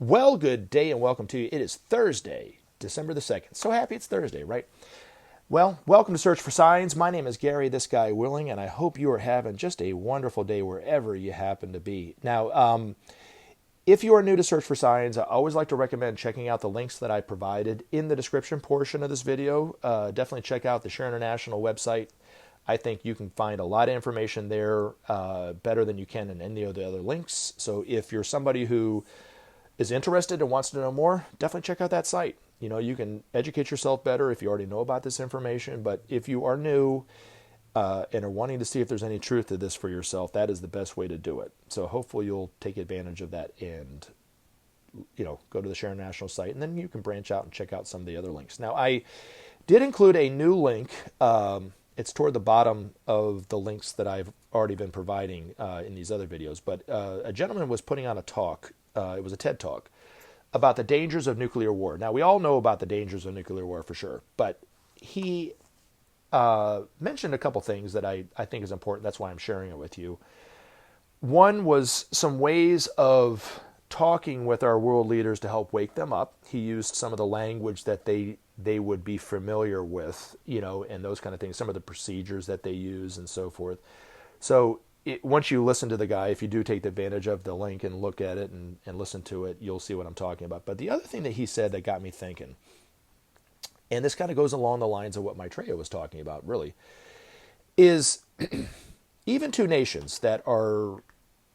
Well, good day and welcome to you. It is Thursday, December the 2nd. So happy it's Thursday, right? Well, welcome to Search for Signs. My name is Gary, this guy willing, and I hope you are having just a wonderful day wherever you happen to be. Now, if you are new to Search for Signs, I always like to recommend checking out the links that I provided in the description portion of this video. Definitely check out the Share International website. I think you can find a lot of information there better than you can in any of the other links. So if you're somebody who is interested and wants to know more, definitely check out that site. You know, you can educate yourself better if you already know about this information, but if you are new and are wanting to see if there's any truth to this for yourself, that is the best way to do it. So hopefully you'll take advantage of that and, go to the Share National site, and then you can branch out and check out some of the other links. Now, I did include a new link. It's toward the bottom of the links that I've already been providing in these other videos, but a gentleman was putting on a talk. It was a TED Talk about the dangers of nuclear war. Now, we all know about the dangers of nuclear war for sure, but he mentioned a couple things that I think is important. That's why I'm sharing it with you. One was some ways of talking with our world leaders to help wake them up. He used some of the language that they would be familiar with, and those kind of things, some of the procedures that they use and so forth. So once you listen to the guy, if you do take advantage of the link and look at it and listen to it, you'll see what I'm talking about. But the other thing that he said that got me thinking, and this kind of goes along the lines of what Maitreya was talking about, really, is even two nations that are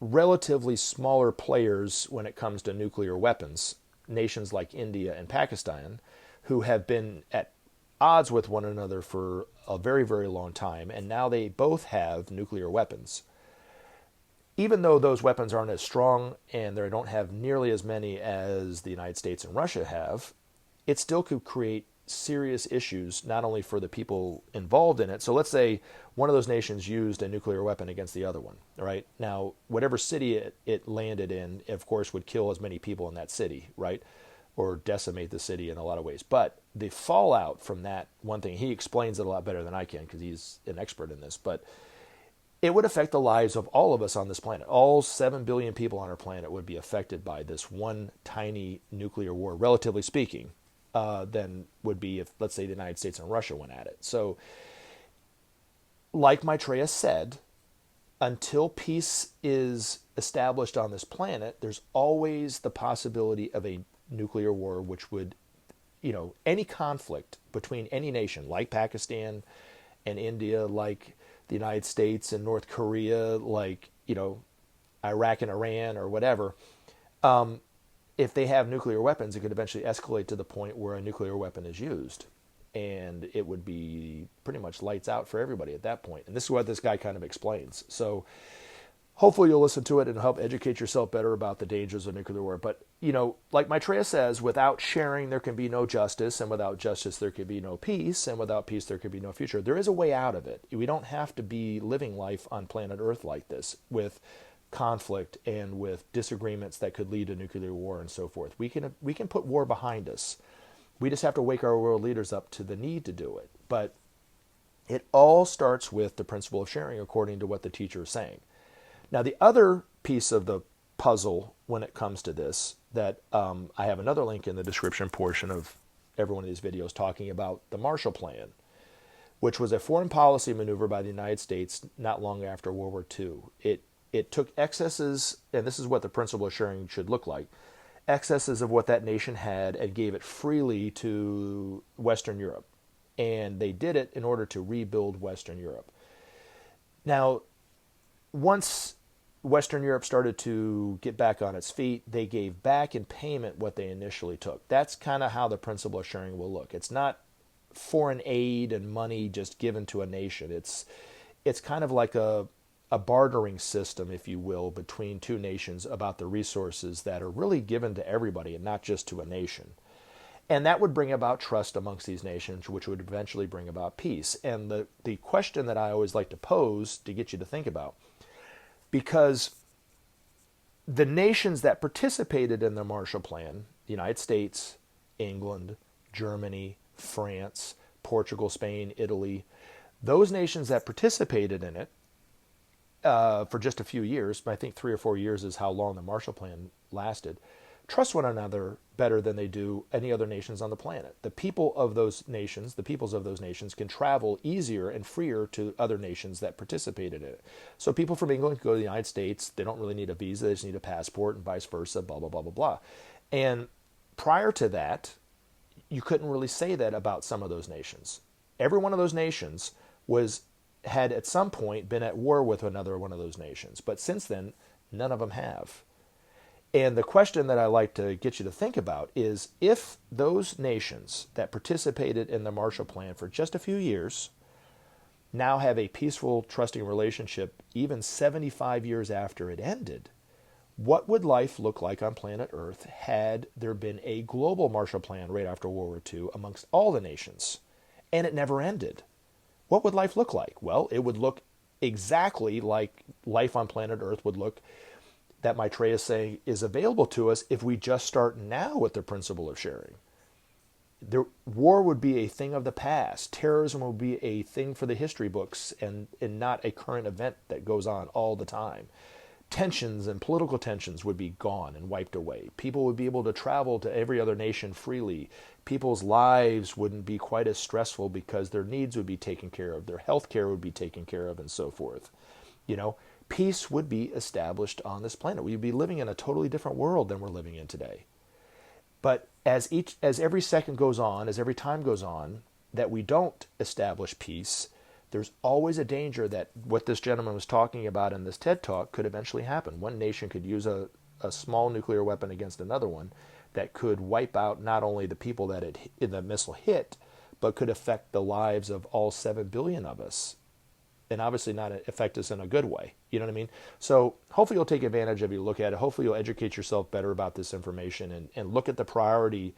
relatively smaller players when it comes to nuclear weapons, nations like India and Pakistan, who have been at odds with one another for a very, very long time, and now they both have nuclear weapons. Even though those weapons aren't as strong and they don't have nearly as many as the United States and Russia have, it still could create serious issues, not only for the people involved in it. So let's say one of those nations used a nuclear weapon against the other one, right? Now, whatever city it landed in, of course, would kill as many people in that city, right? Or decimate the city in a lot of ways. But the fallout from that, one thing, he explains it a lot better than I can because he's an expert in this, but it would affect the lives of all of us on this planet. All 7 billion people on our planet would be affected by this one tiny nuclear war, relatively speaking, than would be if, let's say, the United States and Russia went at it. So, like Maitreya said, until peace is established on this planet, there's always the possibility of a nuclear war, which would, any conflict between any nation, like Pakistan and India, like the United States and North Korea, like, Iraq and Iran or whatever, if they have nuclear weapons, it could eventually escalate to the point where a nuclear weapon is used. And it would be pretty much lights out for everybody at that point. And this is what this guy kind of explains. So hopefully you'll listen to it and help educate yourself better about the dangers of nuclear war. But, like Maitreya says, without sharing, there can be no justice. And without justice, there can be no peace. And without peace, there can be no future. There is a way out of it. We don't have to be living life on planet Earth like this with conflict and with disagreements that could lead to nuclear war and so forth. We can put war behind us. We just have to wake our world leaders up to the need to do it. But it all starts with the principle of sharing, according to what the teacher is saying. Now, the other piece of the puzzle when it comes to this, that I have another link in the description portion of every one of these videos talking about the Marshall Plan, which was a foreign policy maneuver by the United States not long after World War II. It took excesses, and this is what the principle of sharing should look like, excesses of what that nation had and gave it freely to Western Europe. And they did it in order to rebuild Western Europe. Now, once Western Europe started to get back on its feet, they gave back in payment what they initially took. That's kind of how the principle of sharing will look. It's not foreign aid and money just given to a nation. It's kind of like a bartering system, if you will, between two nations about the resources that are really given to everybody and not just to a nation. And that would bring about trust amongst these nations, which would eventually bring about peace. And the question that I always like to pose to get you to think about, because the nations that participated in the Marshall Plan, the United States, England, Germany, France, Portugal, Spain, Italy, those nations that participated in it for just a few years, I think 3 or 4 years is how long the Marshall Plan lasted, trust one another better than they do any other nations on the planet. The people of those nations, the peoples of those nations can travel easier and freer to other nations that participated in it. So people from England can go to the United States. They don't really need a visa. They just need a passport and vice versa, blah, blah, blah, blah, blah. And prior to that, you couldn't really say that about some of those nations. Every one of those nations had at some point been at war with another one of those nations. But since then, none of them have. And the question that I like to get you to think about is, if those nations that participated in the Marshall Plan for just a few years now have a peaceful, trusting relationship even 75 years after it ended, what would life look like on planet Earth had there been a global Marshall Plan right after World War II amongst all the nations, and it never ended? What would life look like? Well, it would look exactly like life on planet Earth would look, that Maitreya is saying is available to us if we just start now with the principle of sharing. War would be a thing of the past. Terrorism would be a thing for the history books and not a current event that goes on all the time. Tensions and political tensions would be gone and wiped away. People would be able to travel to every other nation freely. People's lives wouldn't be quite as stressful because their needs would be taken care of, their health care would be taken care of, and so forth. Peace would be established on this planet. We'd be living in a totally different world than we're living in today. But as every second goes on, as every time goes on, that we don't establish peace, there's always a danger that what this gentleman was talking about in this TED Talk could eventually happen. One nation could use a small nuclear weapon against another one that could wipe out not only the people that the missile hit, but could affect the lives of all 7 billion of us. And obviously not affect us in a good way. You know what I mean? So hopefully you'll take advantage of it, look at it. Hopefully you'll educate yourself better about this information and look at the priority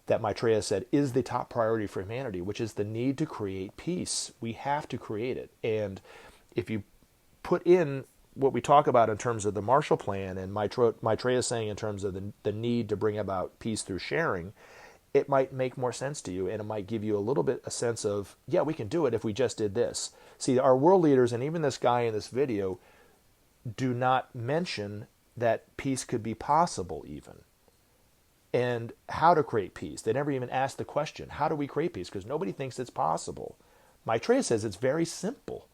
that Maitreya said is the top priority for humanity, which is the need to create peace. We have to create it. And if you put in what we talk about in terms of the Marshall Plan and Maitreya saying in terms of the need to bring about peace through sharing, it might make more sense to you, and it might give you a little bit a sense of, yeah, we can do it if we just did this. See, our world leaders, and even this guy in this video, do not mention that peace could be possible even, and how to create peace. They never even ask the question, how do we create peace? Because nobody thinks it's possible. Maitreya says it's very simple.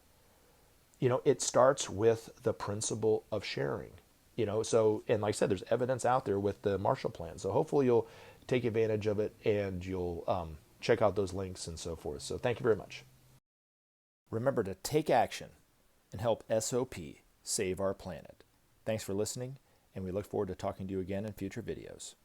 It starts with the principle of sharing. So, and like I said, there's evidence out there with the Marshall Plan. So hopefully you'll take advantage of it and you'll check out those links and so forth. So thank you very much. Remember to take action and help SOP save our planet. Thanks for listening, and we look forward to talking to you again in future videos.